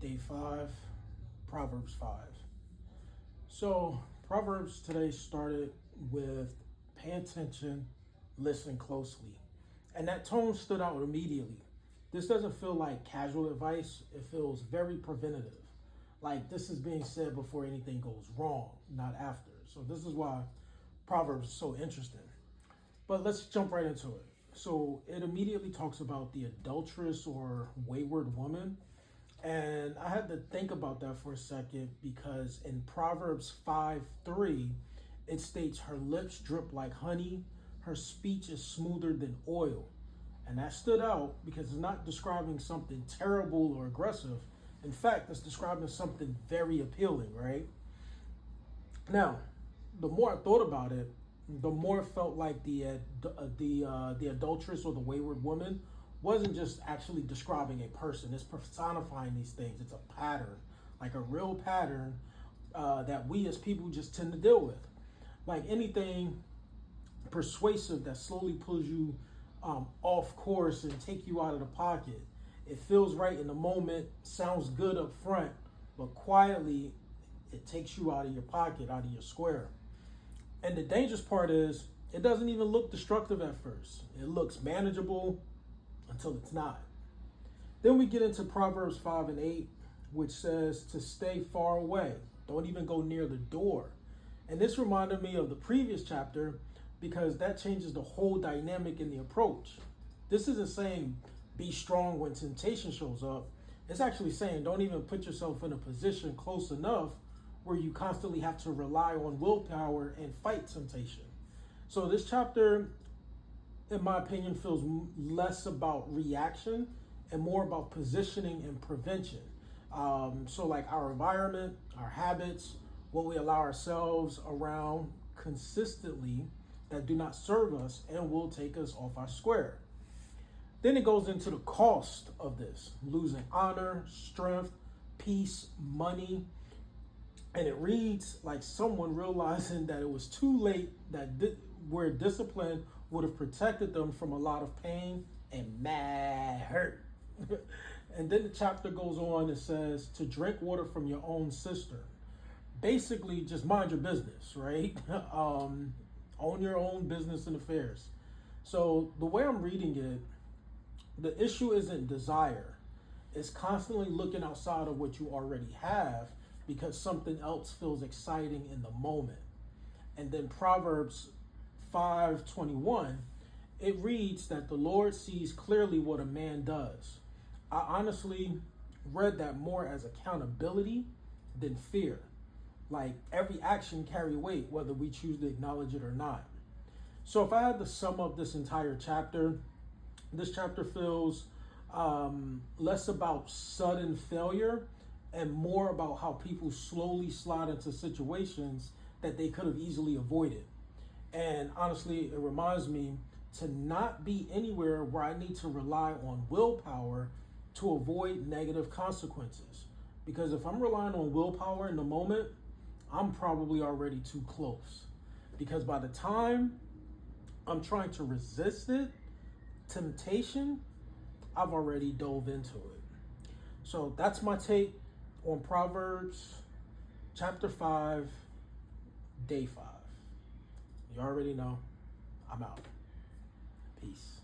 Day 5, Proverbs 5. So, Proverbs today started with pay attention, listen closely. And that tone stood out immediately. This doesn't feel like casual advice, it feels very preventative. Like this is being said before anything goes wrong, not after. So, this is why Proverbs is so interesting. But let's jump right into it. So, it immediately talks about the adulterous or wayward woman. And I had to think about that for a second because in Proverbs 5:3, it states her lips drip like honey, her speech is smoother than oil. And that stood out because it's not describing something terrible or aggressive. In fact, it's describing something very appealing, right? Now, the more I thought about it, the more it felt like the adulteress or the wayward woman wasn't just actually describing a person. It's personifying these things. It's a pattern, like a real pattern that we as people just tend to deal with. Like anything persuasive that slowly pulls you off course and take you out of the pocket. It feels right in the moment, sounds good up front, but quietly it takes you out of your pocket, out of your square. And the dangerous part is it doesn't even look destructive at first. It looks manageable until it's not. Then we get into Proverbs 5 and 8, which says to stay far away. Don't even go near the door. And this reminded me of the previous chapter because that changes the whole dynamic in the approach. This isn't saying be strong when temptation shows up. It's actually saying don't even put yourself in a position close enough where you constantly have to rely on willpower and fight temptation. So this chapter, in my opinion, feels less about reaction and more about positioning and prevention. So like our environment, our habits, what we allow ourselves around consistently that do not serve us and will take us off our square. Then it goes into the cost of this, losing honor, strength, peace, money. And it reads like someone realizing that it was too late, where discipline would have protected them from a lot of pain and mad hurt. And then the chapter goes on and says to drink water from your own cistern. Basically, just mind your business, right? Own your own business and affairs. So the way I'm reading it, the issue isn't desire. It's constantly looking outside of what you already have because something else feels exciting in the moment. And then Proverbs 5:21, it reads that the Lord sees clearly what a man does. I honestly read that more as accountability than fear. Like every action carry weight, whether we choose to acknowledge it or not. So if I had to sum up this entire chapter, this chapter feels less about sudden failure and more about how people slowly slide into situations that they could have easily avoided. And honestly, it reminds me to not be anywhere where I need to rely on willpower to avoid negative consequences. Because if I'm relying on willpower in the moment, I'm probably already too close. Because by the time I'm trying to resist it, temptation, I've already dove into it. So that's my take on Proverbs chapter 5, day 5. You already know. I'm out. Peace.